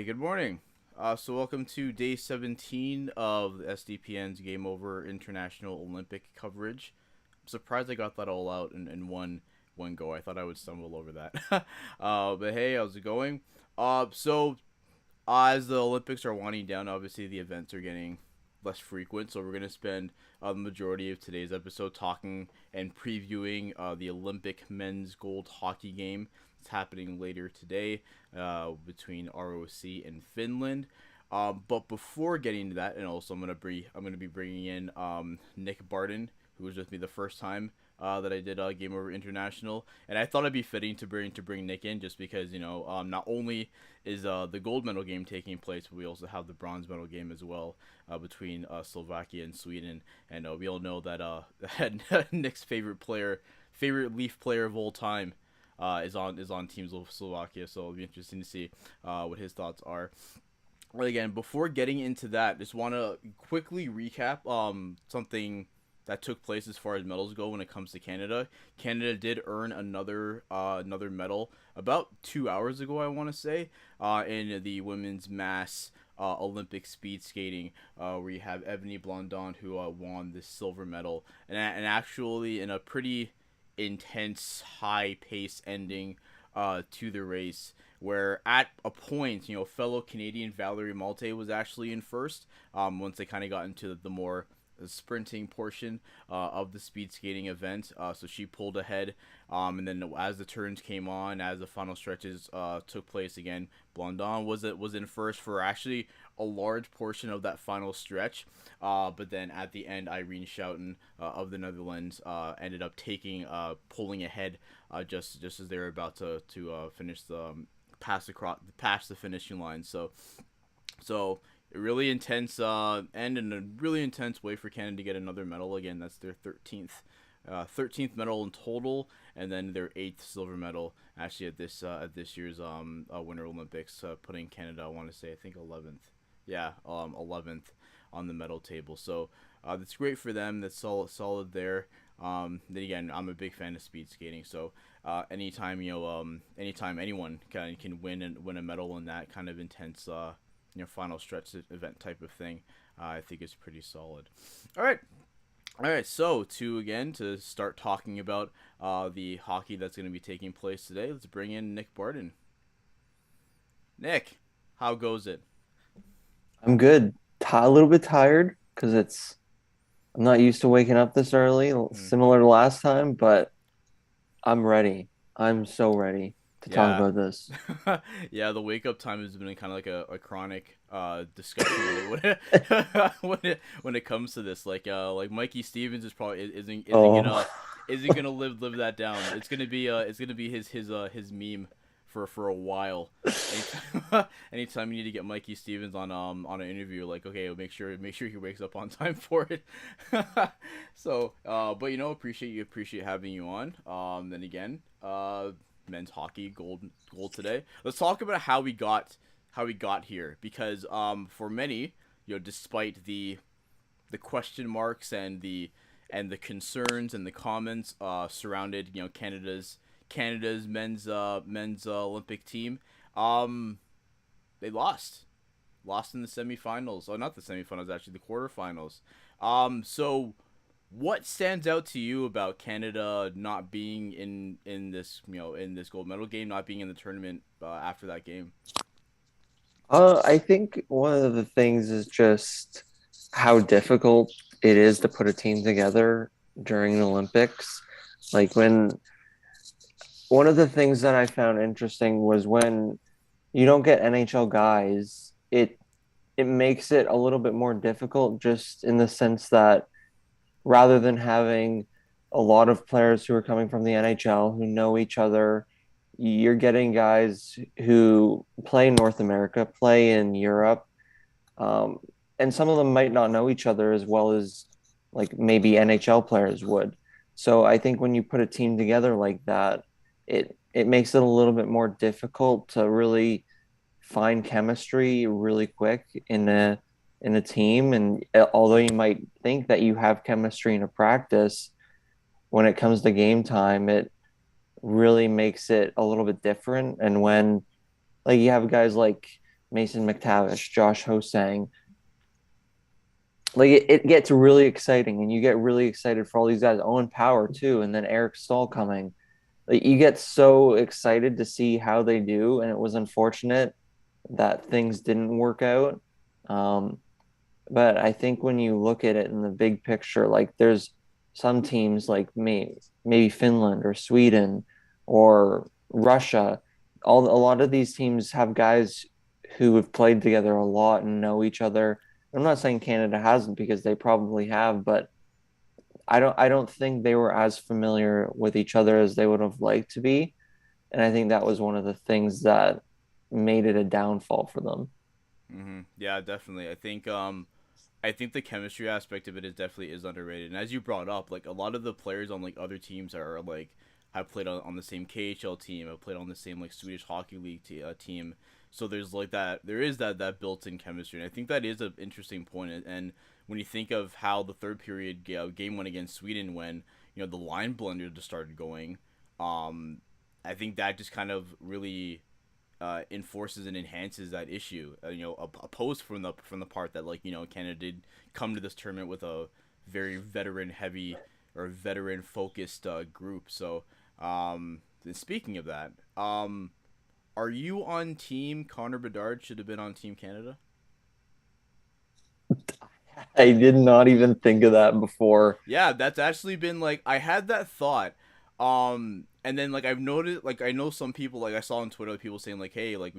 Good morning. So welcome to day 17 of SDPN's Game Over International Olympic coverage. I'm surprised I got that all out in one go. I thought I would stumble over that. But hey, how's it going? As the Olympics are winding down, obviously the events are getting less frequent. So we're gonna spend the majority of today's episode talking and previewing the Olympic men's gold hockey game. It's happening later today between ROC and Finland. But before getting to that, and also I'm gonna be bringing in Nick Barton, who was with me the first time that I did Game Over International, and I thought it'd be fitting to bring Nick in just because not only is the gold medal game taking place, but we also have the bronze medal game as well between Slovakia and Sweden, and we all know that Nick's favorite Leaf player of all time, is on Team Slovakia, so it'll be interesting to see what his thoughts are. Well, again, before getting into that, just want to quickly recap something that took place as far as medals go when it comes to Canada. Canada did earn another medal about 2 hours ago, I want to say, in the women's mass Olympic speed skating, where you have Ebony Blondin who won the silver medal, and actually in a pretty intense, high pace ending to the race, where at a point, fellow Canadian Valerie Malte was actually in first. Once they kind of got into the more sprinting portion of the speed skating event, so she pulled ahead, and then as the turns came on, as the final stretches took place again, Blondin was in first for actually a large portion of that final stretch, but then at the end, Irene Schouten of the Netherlands ended up pulling ahead just as they were about to finish the pass the finishing line. So a really intense end and a really intense way for Canada to get another medal. Again, that's their 13th medal in total, and then their 8th silver medal actually at this year's Winter Olympics, putting Canada, I want to say, I think 11th. Yeah, 11th on the medal table. So that's great for them. That's solid there. Then again, I'm a big fan of speed skating, so anytime anyone can win a medal in that kind of intense final stretch event type of thing, I think is pretty solid. All right. So to start talking about the hockey that's going to be taking place today, let's bring in Nick Barton. Nick, how goes it? I'm good. A little bit tired because I'm not used to waking up this early, Hmm. similar to last time, but I'm ready. I'm so ready to talk Yeah. about this. Yeah, the wake up time has been kind of like a chronic discussion when it comes to this. Like Mikey Stevens is probably Oh, isn't gonna live that down. It's gonna be his meme for a while. Anytime, anytime you need to get Mikey Stevens on an interview, like, okay, make sure he wakes up on time for it. But appreciate having you on. Then again, men's hockey gold today. Let's talk about how we got here, because for many, despite the question marks and the concerns and the comments surrounded Canada's men's Olympic team, um they lost in the semifinals. Oh, not the semifinals, actually, the quarterfinals. So what stands out to you about Canada not being in this gold medal game, not being in the tournament after that game? I think one of the things is just how difficult it is to put a team together during the Olympics. Like when one of the things that I found interesting was when you don't get NHL guys, it makes it a little bit more difficult just in the sense that rather than having a lot of players who are coming from the NHL who know each other, you're getting guys who play in North America, play in Europe, um, and some of them might not know each other as well as like maybe NHL players would. So I think when you put a team together like that, it makes it a little bit more difficult to really find chemistry really quick in a team. And although you might think that you have chemistry in a practice, when it comes to game time, it really makes it a little bit different. And when like you have guys like Mason McTavish, Josh Hosang, like it gets really exciting, and you get really excited for all these guys. Owen Power too, and then Eric Stahl coming. Like you get so excited to see how they do, and it was unfortunate that things didn't work out. Um, but I think when you look at it in the big picture, like there's some teams like maybe Finland or Sweden or Russia. A lot of these teams have guys who have played together a lot and know each other. I'm not saying Canada hasn't because they probably have, but I don't think they were as familiar with each other as they would have liked to be. And I think that was one of the things that made it a downfall for them. Yeah, definitely. I think the chemistry aspect of it is definitely is underrated. And as you brought up, like a lot of the players on like other teams are like have played on the same KHL team, have played on the same like Swedish Hockey League team. So there's like there is that built-in chemistry, and I think that is an interesting point. And when you think of how the third period game went against Sweden, when the line blender just started going, um, I think that just kind of really enforces and enhances that issue. A post from the part that Canada did come to this tournament with a very veteran heavy or veteran focused group. So, speaking of that, are you on team Connor Bedard should have been on team Canada? I did not even think of that before. Yeah, that's actually been like I had that thought. And then like I've noticed like I know some people like I saw on Twitter people saying like hey like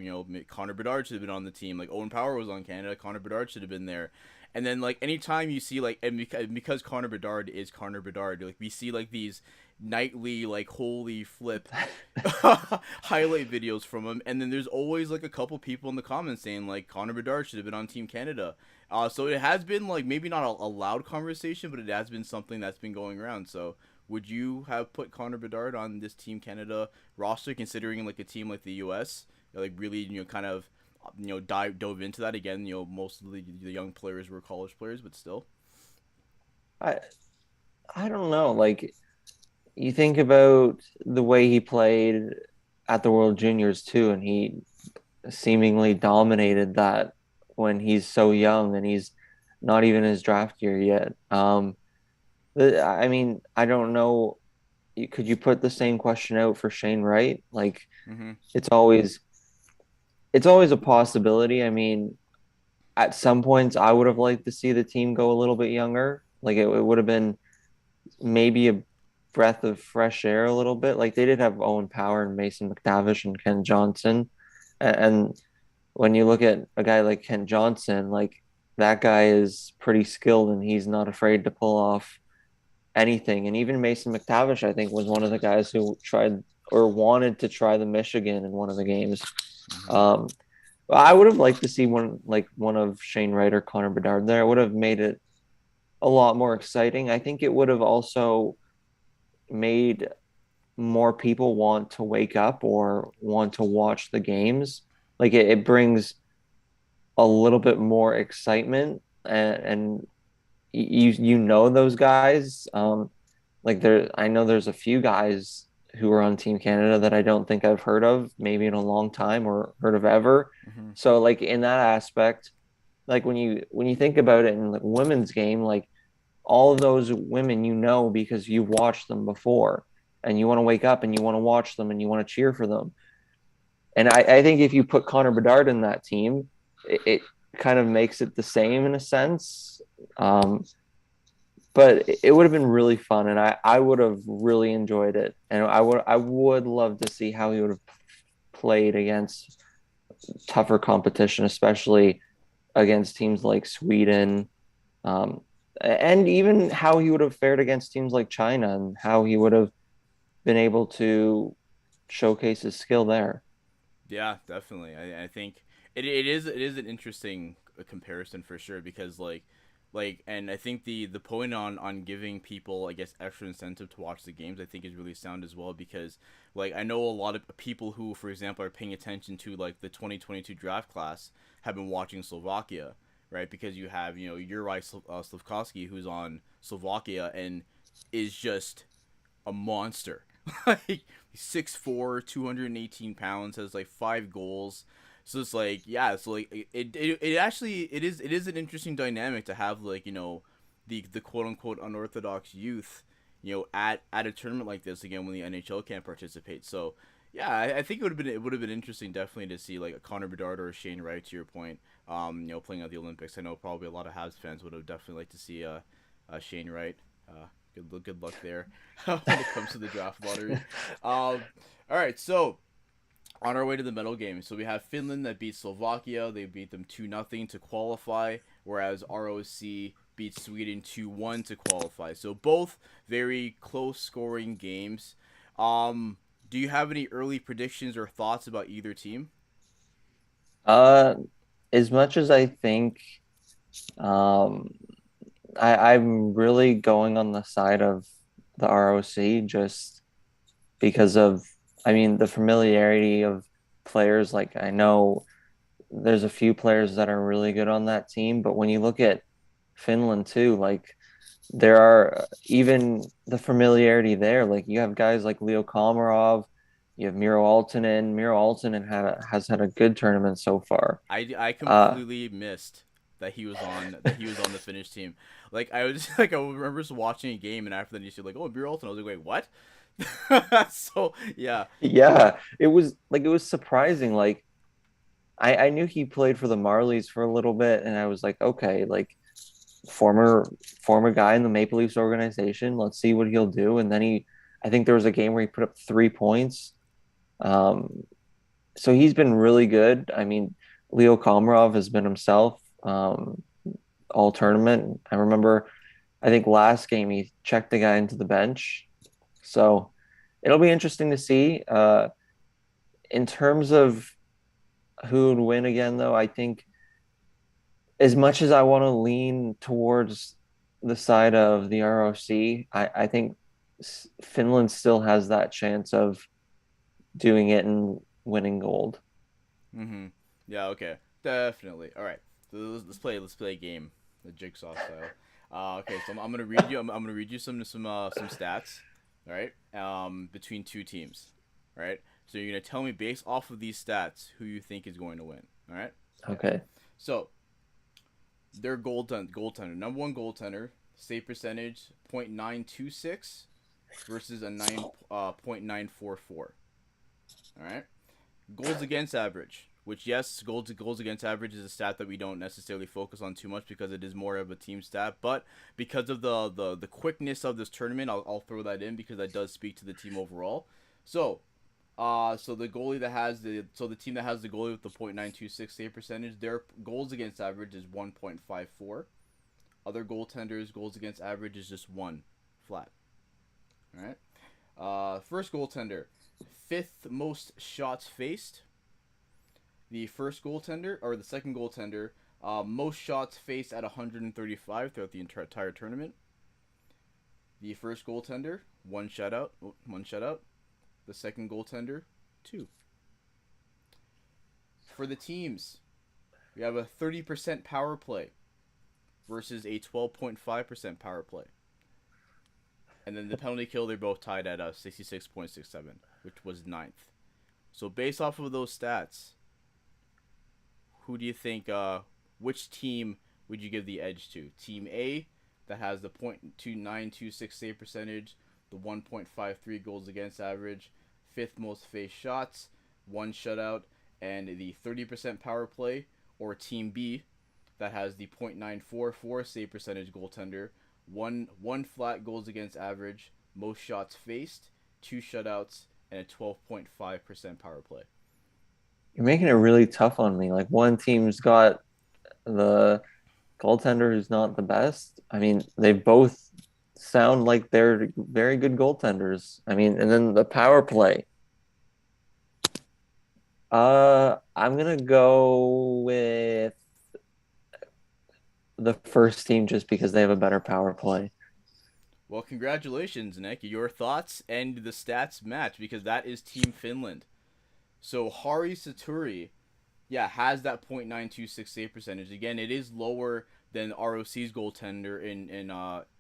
Connor Bedard should have been on the team, like Owen Power was on Canada, Connor Bedard should have been there. And then like anytime you see like and because Connor Bedard is Connor Bedard, like we see like these nightly like holy flip highlight videos from him, and then there's always like a couple people in the comments saying like Connor Bedard should have been on Team Canada. So it has been like maybe not a loud conversation, but it has been something that's been going around. So would you have put Connor Bedard on this Team Canada roster, considering like a team like the U.S. like really kind of dove into that again? Most of the young players were college players, but still. I I don't know. Like you think about the way he played at the World Juniors too, and he seemingly dominated that when he's so young and he's not even his draft year yet. I mean, I don't know. Could you put the same question out for Shane Wright? Like, Mm-hmm. it's always it's always a possibility. I mean, at some points, I would have liked to see the team go a little bit younger. Like, it would have been maybe a breath of fresh air a little bit. Like, they did have Owen Power and Mason McTavish and Ken Johnson, and when you look at a guy like Ken Johnson, like that guy is pretty skilled and he's not afraid to pull off anything. And even Mason McTavish, I think, was one of the guys who tried or wanted to try the Michigan in one of the games. Mm-hmm. Um, I would have liked to see one of Shane Wright or Connor Bedard there. It would have made it a lot more exciting. I think it would have also made more people want to wake up or want to watch the games. Like it brings a little bit more excitement, and you know those guys. Like I know there's a few guys who are on Team Canada that I don't think I've heard of maybe in a long time or heard of ever. Mm-hmm. So like in that aspect, like when you think about it in the women's game, like all of those women because you've watched them before and you want to wake up and you want to watch them and you want to cheer for them. And I think if you put Connor Bedard in that team, it kind of makes it the same in a sense. But it would have been really fun, and I would have really enjoyed it. And I would love to see how he would have played against tougher competition, especially against teams like Sweden, um, and even how he would have fared against teams like China, and how he would have been able to showcase his skill there. Yeah, definitely. I think it is an interesting comparison for sure because and I think the point on giving people I guess extra incentive to watch the games I think is really sound as well because like I know a lot of people who for example are paying attention to like the 2022 draft class have been watching Slovakia, right? Because you have Uri Slivkovsky who's on Slovakia and is just a monster. Like 6'4", 218 pounds, has like 5 goals. So it's like, yeah, so like it actually it is an interesting dynamic to have, like, the quote unquote unorthodox youth, at a tournament like this again when the NHL can't participate. So yeah, I think it would have been interesting definitely to see like a Connor Bedard or a Shane Wright, to your point, playing at the Olympics. I know probably a lot of Habs fans would have definitely liked to see Shane Wright. Good luck there when it comes to the draft lottery. All right, so on our way to the medal game, so we have Finland that beat Slovakia. They beat them 2-0 to qualify, whereas ROC beat Sweden 2-1 to qualify. So both very close scoring games. Do you have any early predictions or thoughts about either team? Uh, as much as I think, um, I'm really going on the side of the ROC just because of, I mean, the familiarity of players. Like, I know there's a few players that are really good on that team, but when you look at Finland too, like, there are even the familiarity there. Like, you have guys like Leo Komarov, you have Miro Aaltonen. Miro Aaltonen has had a good tournament so far. I Uh, completely missed that he was on the Finnish team. Like, I was like, I remember just watching a game, and after that you see like, oh, Beer Alton. I was like, wait, what? So yeah. yeah, it was surprising. Like, I knew he played for the Marlies for a little bit, and I was like, okay, like, former former guy in the Maple Leafs organization. Let's see what he'll do. And then I think there was a game where he put up 3 points. Um, so he's been really good. I mean, Leo Komarov has been himself all tournament. I remember, I think last game he checked the guy into the bench. So it'll be interesting to see. In terms of who would win again, though, I think as much as I want to lean towards the side of the ROC, I think Finland still has that chance of doing it and winning gold. Mm-hmm. Yeah. Okay. Definitely. All right. So let's play a game, the jigsaw style. Okay. So I'm gonna read you. I'm gonna read you some stats. All right. Between two teams. All right. So you're gonna tell me based off of these stats who you think is going to win. All right. Okay. Okay. So their goaltender, number one goaltender, save percentage .926 versus a 9.944. All right. Goals against average, which, yes, goals against average is a stat that we don't necessarily focus on too much because it is more of a team stat. But because of the quickness of this tournament, I'll throw that in because that does speak to the team overall. So so the team that has the goalie with the .926 save percentage, their goals against average is 1.54. Other goaltenders goals against average is just one flat. All right. First goaltender, fifth most shots faced. The first goaltender or the second goaltender, most shots faced at 135 throughout the entire tournament. The first goaltender, one shutout. The second goaltender, two. For the teams, we have a 30% power play versus a 12.5% power play. And then the penalty kill, they're both tied at 66.67, which was ninth. So based off of those stats, who do you think? Which team would you give the edge to? Team A, that has the .2926 save percentage, the 1.53 goals against average, fifth most faced shots, one shutout, and the 30% power play, or Team B, that has the .944 save percentage goaltender, one flat goals against average, most shots faced, two shutouts, and a 12.5% power play. You're making it really tough on me. Like, one team's got the goaltender who's not the best. I mean, they both sound like they're very good goaltenders. I mean, and then the power play. I'm gonna go with the first team just because they have a better power play. Well, congratulations, Nick. Your thoughts and the stats match because that is Team Finland. So Hari Saturi, yeah, has that .926 save percentage. Again, it is lower than ROC's goaltender in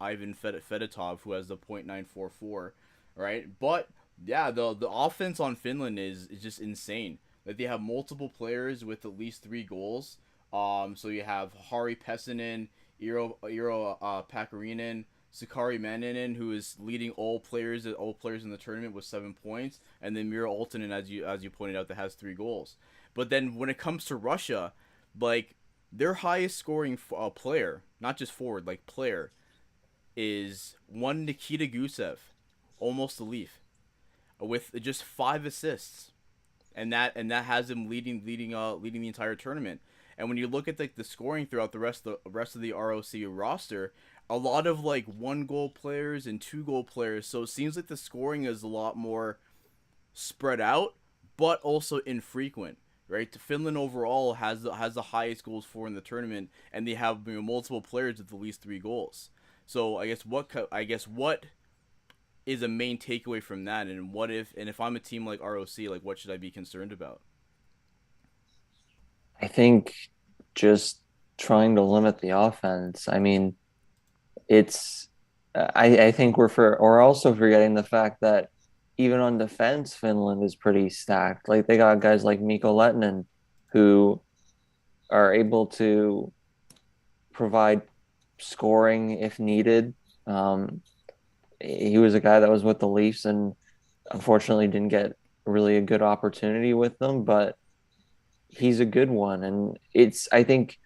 Ivan Fedotov, who has the .944, right? But yeah, the offense on Finland is just insane. Like they have multiple players with at least 3 goals. So you have Hari Pessinen, Eero Pakarinen, Sakari Maninen, who is leading all players in the tournament with 7 points, and then Mira Ultonen, as you pointed out, that has 3 goals. But then when it comes to Russia, like their highest scoring player, not just forward, like player, is one Nikita Gusev, almost a Leaf, with just 5 assists, and that has him leading the entire tournament. And when you look at the scoring throughout the rest of the ROC roster, a lot of like 1 goal players and 2 goal players. So it seems like the scoring is a lot more spread out, but also infrequent. Right, Finland overall has the highest goals for in the tournament, and they have multiple players with at least 3 goals. So I guess what is a main takeaway from that, and if I'm a team like ROC, like what should I be concerned about? I think just trying to limit the offense. I mean, it's I think we're also forgetting the fact that even on defense, Finland is pretty stacked. Like they got guys like Mikko Lehtinen who are able to provide scoring if needed. Um, he was a guy that was with the Leafs and unfortunately didn't get really a good opportunity with them, but he's a good one. And I think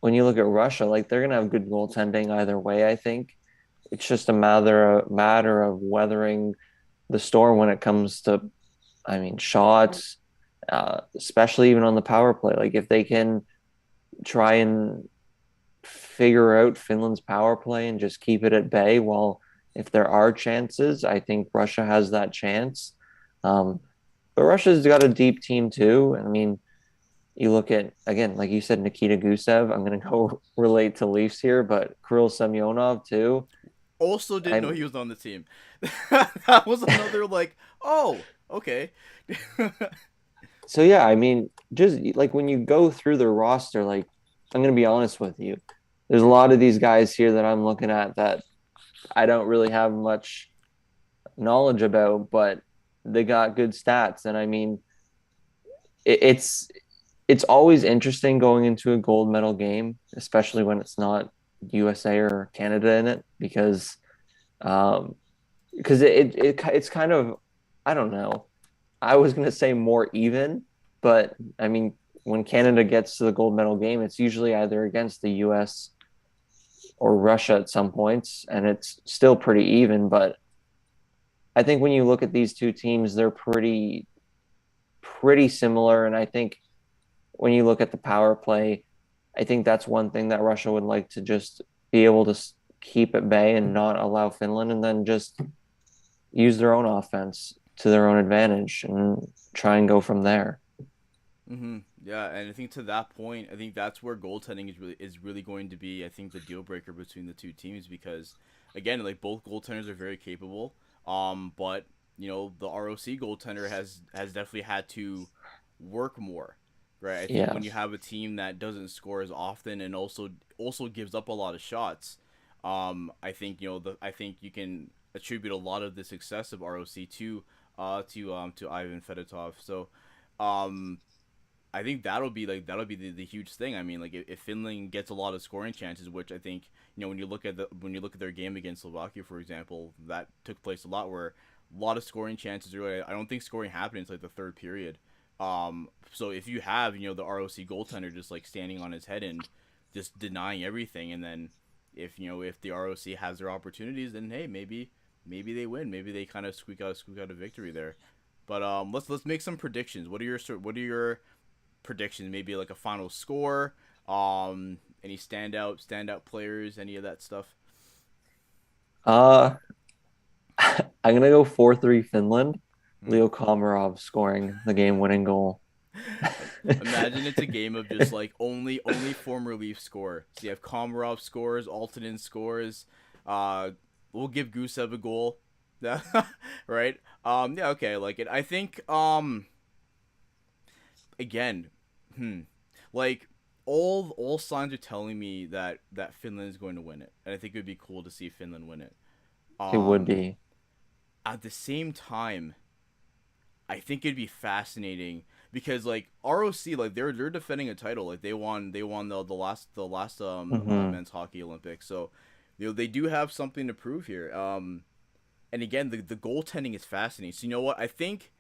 when you look at Russia, like they're gonna have good goaltending either way. I think it's just a matter of weathering the storm when it comes to, I mean, shots, especially even on the power play. Like if they can try and figure out Finland's power play and just keep it at bay, while if there are chances, I think Russia has that chance. Um, but Russia's got a deep team too. I mean, you look at again, like you said, Nikita Gusev. I'm gonna go relate to Leafs here, but Kirill Semyonov too. Also, didn't know I'm he was on the team. That was another like, oh, okay. so yeah. I mean, just like when you go through the roster, like I'm gonna be honest with you. There's a lot of these guys here that I'm looking at that I don't really have much knowledge about, but they got good stats. And I mean, it's always interesting going into a gold medal game, especially when it's not USA or Canada in it, um, it's kind of, I don't know. I was gonna say more even, but I mean, when Canada gets to the gold medal game, it's usually either against the US or Russia at some points, and it's still pretty even. But I think when you look at these two teams, they're pretty similar. And I think when you look at the power play, I think that's one thing that Russia would like to just be able to keep at bay and not allow Finland, and then just use their own offense to their own advantage and try and go from there. Yeah, and I think to that point, I think that's where goaltending is really going to be. I think the deal breaker between the two teams because, again, like both goaltenders are very capable. But the ROC goaltender has definitely had to work more, right? I think Yeah. when you have a team that doesn't score as often and also gives up a lot of shots, I think you can attribute a lot of the success of ROC to Ivan Fedotov. So, um, I think that'll be the huge thing. I mean, like if Finland gets a lot of scoring chances, which I think when you look at their game against Slovakia, for example, that took place a lot where a lot of scoring chances early. I don't think scoring happened until like the third period. So if you have the ROC goaltender just like standing on his head and just denying everything, and then if the ROC has their opportunities, then hey, maybe they win. Maybe they kind of squeak out a victory there. But let's make some predictions. What are your predictions? Maybe like a final score. Any standout players? Any of that stuff? Uh, I'm gonna go 4-3 Finland. Hmm. Leo Komarov scoring the game-winning goal. Imagine it's a game of just like only former Leaf score. So you have Komarov scores, Altonen scores. Uh, we'll give Gusev a goal. Right? Yeah. Okay. I like it. I think. Again. Hmm. Like all signs are telling me that Finland is going to win it, and I think it would be cool to see Finland win it. It would Um. be. At the same time, I think it'd be fascinating because like ROC, like they're defending a title, like they won the last Hmm. men's hockey Olympics, so they do have something to prove here. And again, the goaltending is fascinating. So you know what, I think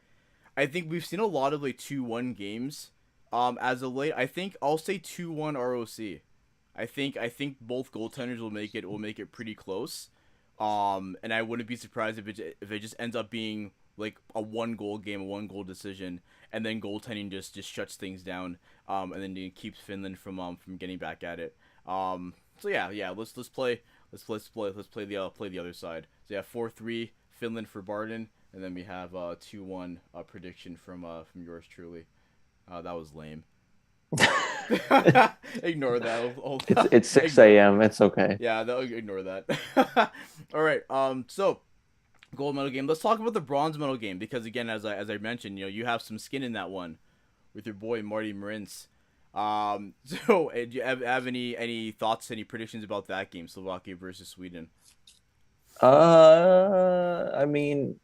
we've seen a lot of like 2-1 games as of late. I think I'll say 2-1 ROC. I think both goaltenders will make it pretty close. And I wouldn't be surprised if it just ends up being like a 1 goal game, a 1 goal decision, and then goaltending just shuts things down. And then it keeps Finland from getting back at it. So yeah, let's play the other side. So yeah, 4-3 Finland for Barden, and then we have 2-1 prediction from yours truly. That was lame. Ignore that. It's 6 Ignore. a.m. It's okay. Yeah, ignore that. All right. So gold medal game. Let's talk about the bronze medal game because again, as I mentioned, you have some skin in that one with your boy Marty Marins. So do you have any thoughts, any predictions about that game, Slovakia versus Sweden? I mean,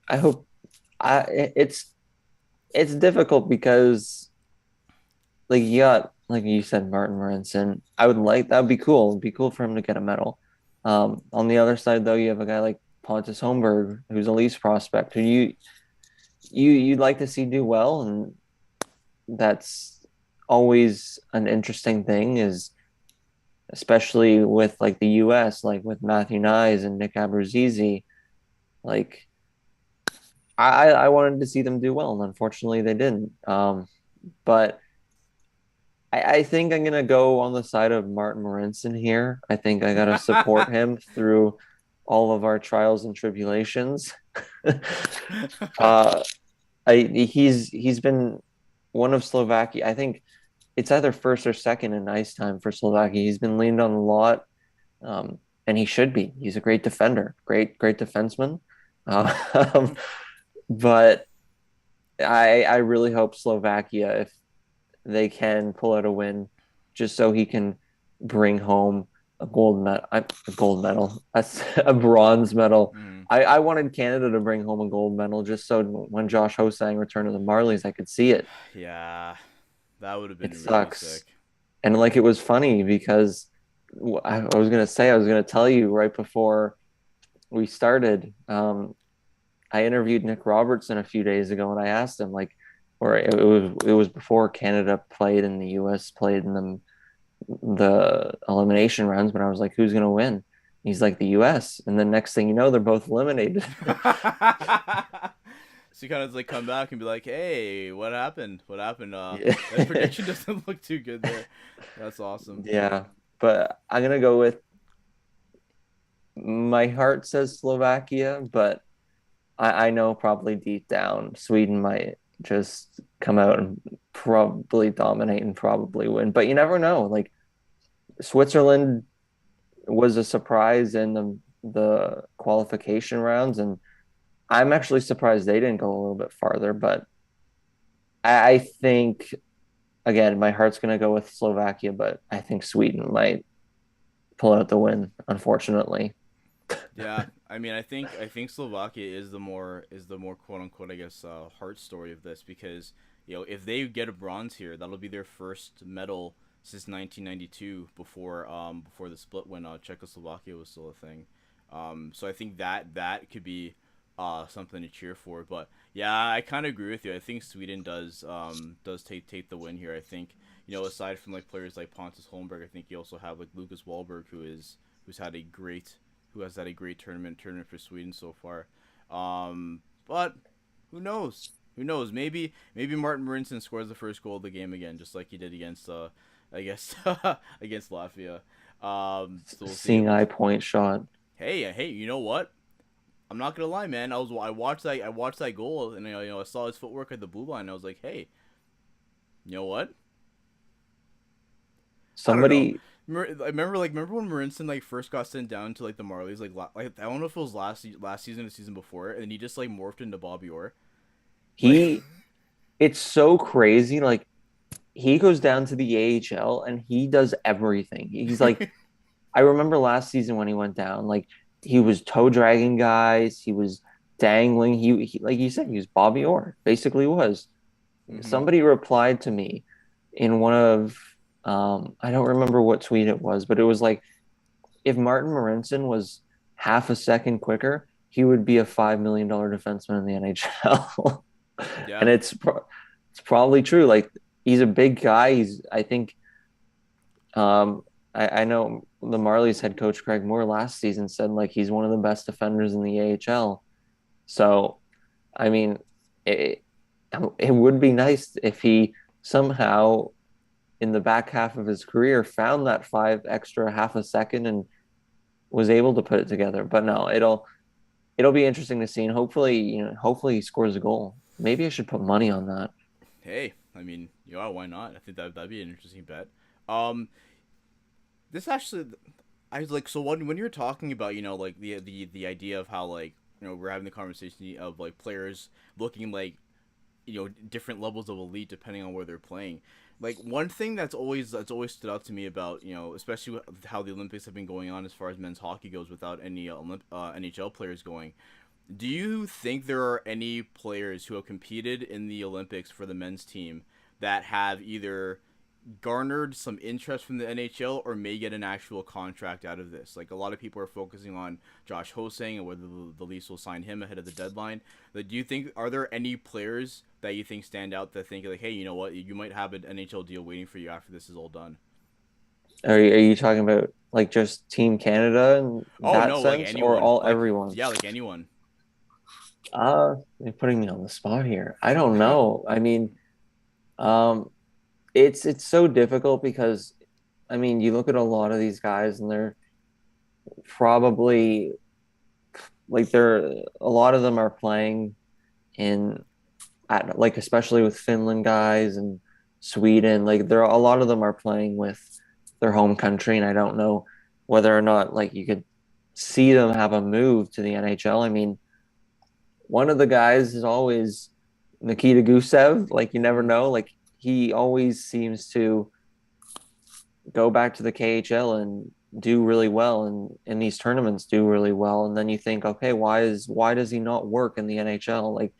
I hope it's difficult because like you got like you said, Martin Morenson. I would like that would be cool. It'd be cool for him to get a medal. On the other side though, you have a guy like Pontus Holmberg, who's a Leafs prospect, who you'd like to see do well, and that's always an interesting thing is especially with like the US, like with Matthew Nyes and Nick Abruzzese, like I wanted to see them do well, and unfortunately they didn't. But I think I'm gonna go on the side of Martin Morenson here. I think I gotta support him through all of our trials and tribulations. uh, he's been one of Slovakia. I think it's either first or second in ice time for Slovakia. He's been leaned on a lot, and he should be. He's a great defender, great defenseman. Um, but I really hope Slovakia, if they can pull out a win, just so he can bring home a gold medal, a bronze medal. Mm, I wanted Canada to bring home a gold medal just so when Josh Hosang returned to the Marlies, I could see it. yeah, that would have It been really sucks. sick. And like it was funny because I was gonna tell you right before we started. I interviewed Nick Robertson a few days ago, and I asked him like, or it was before Canada played and the U.S. played in the elimination rounds, but I was like, who's gonna win? He's like the U.S. And then next thing you know, they're both eliminated. So you kind of like come back and be like, "Hey, what happened? What happened? Yeah. That prediction doesn't look too good there." That's awesome. Yeah, but I'm gonna go with my heart says Slovakia, but I know probably deep down Sweden might just come out and probably dominate and probably win. But you never know. Like Switzerland was a surprise in the qualification rounds, and I'm actually surprised they didn't go a little bit farther. But I think again, my heart's gonna go with Slovakia, but I think Sweden might pull out the win, unfortunately. Yeah, I mean, I think Slovakia is the more quote unquote, I guess, heart story of this because if they get a bronze here, that'll be their first medal since 1992 before the split when Czechoslovakia was still a thing. So I think that could be something to cheer for. But yeah, I kind of agree with you. I think Sweden does take the win here. I think aside from like players like Pontus Holmberg, I think you also have like Lucas Wahlberg who's had a great who has had a great tournament for Sweden so far. But who knows? Who knows? Maybe Martin Marinson scores the first goal of the game again, just like he did against I guess against Latvia. So we'll see. Seeing eye point shot. Hey, you know what? I'm not gonna lie, man. I watched that goal, and I saw his footwork at the blue line. And I was like, hey, you know what? I don't know. Somebody Remember when Marinson like first got sent down to like the Marlies like I don't know if it was last season or the season before, and he just like morphed into Bobby Orr. Like, he it's so crazy. Like he goes down to the AHL and he does everything. He's like, I remember last season when he went down, like he was toe dragging guys, he was dangling. He like you said, he was Bobby Orr, basically was. Mm-hmm. somebody replied to me in one of I don't remember what tweet it was, but it was like if Martin Marincin was half a second quicker, he would be a $5 million defenseman in the NHL. Yeah. And it's probably true. Like he's a big guy. He's I think I know the Marlies head coach Craig Moore last season said like he's one of the best defenders in the AHL. So I mean, it it would be nice if he somehow in the back half of his career found that five extra half a second and was able to put it together. But no, it'll be interesting to see, and hopefully, hopefully he scores a goal. Maybe I should put money on that. Hey, I mean, yeah, why not? I think that'd be an interesting bet. Um, this actually, I was like, so when you're talking about, like the idea of how like we're having the conversation of like players looking like different levels of elite depending on where they're playing. Like one thing that's always stood out to me about especially how the Olympics have been going on as far as men's hockey goes without any NHL players going. Do you think there are any players who have competed in the Olympics for the men's team that have either garnered some interest from the NHL or may get an actual contract out of this? Like a lot of people are focusing on Josh Hosang and whether the Leafs will sign him ahead of the deadline. Like, do you think are there any players that you think stand out that think like, hey, you know what, you might have an NHL deal waiting for you after this is all done? Are you talking about like just Team Canada in Oh that no, like sense, or anyone, all like everyone? yeah, like anyone. You're putting me on the spot here. I don't know. I mean, um, it's so difficult because I mean, you look at a lot of these guys and they're probably like they're a lot of them are playing in at like especially with Finland guys and Sweden, like there a lot of them are playing with their home country, and I don't know whether or not like you could see them have a move to the NHL. I mean, one of the guys is always Nikita Gusev. Like you never Mm-hmm. know. Like he always seems to go back to the KHL and do really well and in these tournaments do really well. And then you think, okay, why does he not work in the NHL? Like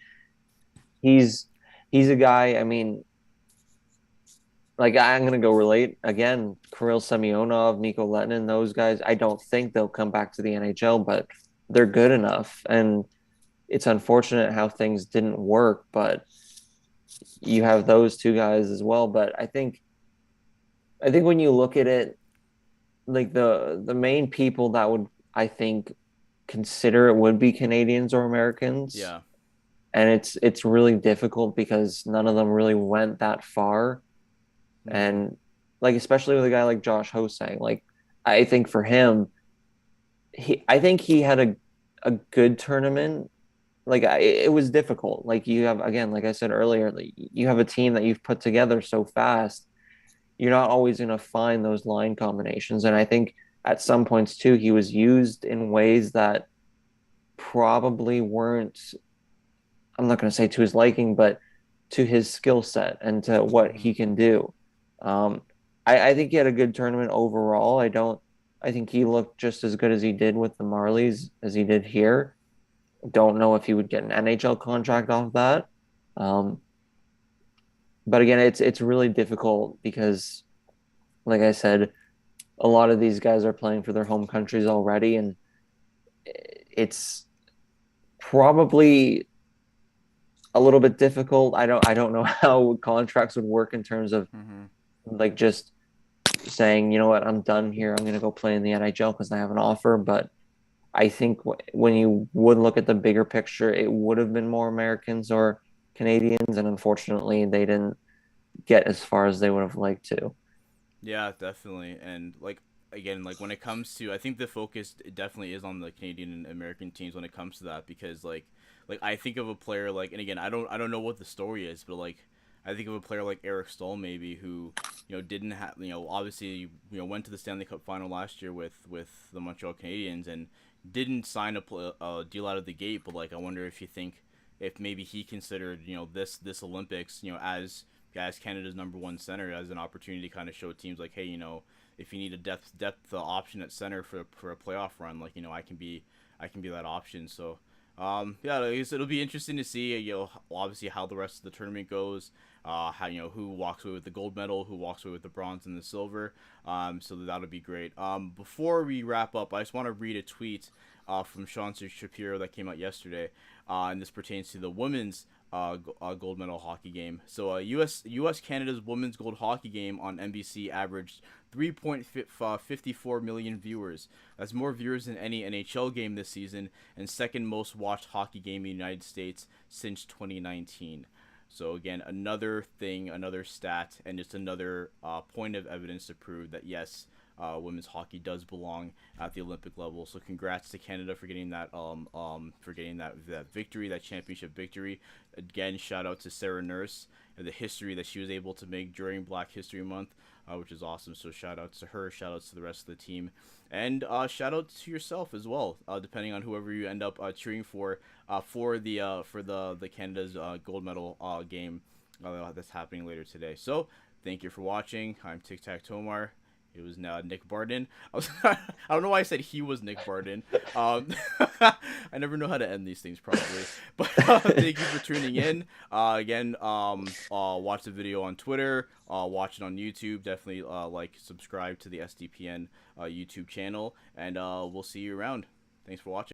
he's he's a guy, I mean, like I'm gonna go relate again, Kirill Semyonov, Nico Letnin, those guys, I don't think they'll come back to the NHL, but they're good enough. And it's unfortunate how things didn't work, but you have those two guys as well. But I think when you look at it, like the main people that would I think consider it would be Canadians or Americans. Yeah. And it's really difficult because none of them really went that far. Mm-hmm. And like especially with a guy like Josh Hosang, like I think for him, I think he had a good tournament. Like it was difficult. Like you have again, like I said earlier, like you have a team that you've put together so fast. You're not always going to find those line combinations. And I think at some points too, he was used in ways that probably weren't, I'm not going to say to his liking, but to his skill set and to what Mm-hmm. he can do. Um, I think he had a good tournament overall. I think he looked just as good as he did with the Marlies as he did here. Don't know if he would get an NHL contract off that. Um, but again, it's really difficult because, like I said, a lot of these guys are playing for their home countries already, and it's probably a little bit difficult. I don't know how contracts would work in terms of Mm-hmm. like just saying, you know what, I'm done here. I'm going to go play in the NHL because I have an offer. But I think when you would look at the bigger picture, it would have been more Americans or Canadians, and unfortunately, they didn't get as far as they would have liked to. Yeah, definitely. And like again, like when it comes to, I think the focus it definitely is on the Canadian and American teams when it comes to that because like I think of a player like, and again, I don't know what the story is, but like I think of a player like Eric Stoll maybe who didn't have obviously went to the Stanley Cup final last year with the Montreal Canadiens and didn't sign a deal out of the gate, but like I wonder if you think if maybe he considered this Olympics as Canada's number one center as an opportunity to kind of show teams like, hey, if you need a depth option at center for a playoff run, like I can be that option. So Yeah, like I guess it'll be interesting to see, obviously how the rest of the tournament goes. How who walks away with the gold medal, who walks away with the bronze and the silver. So that'll be great. Before we wrap up, I just want to read a tweet from Sean Shapiro that came out yesterday, and this pertains to the women's gold medal hockey game. So U.S. Canada's women's gold hockey game on NBC averaged 3.54 million viewers. That's more viewers than any NHL game this season, and second most watched hockey game in the United States since 2019. So again, another thing, another stat, and just another point of evidence to prove that yes, women's hockey does belong at the Olympic level. So congrats to Canada for getting that victory, that championship victory. Again, shout out to Sarah Nurse and the history that she was able to make during Black History Month, which is awesome. So shout outs to her, shout outs to the rest of the team, and shout out to yourself as well, depending on whoever you end up cheering for the Canada's gold medal game that's happening later today. So thank you for watching. I'm Tic Tac Tomar. It was now Nick Barden. I don't know why I said he was Nick Barden. I never know how to end these things properly. But thank you for tuning in. Again, watch the video on Twitter. Watch it on YouTube. Definitely subscribe to the SDPN YouTube channel. And we'll see you around. Thanks for watching.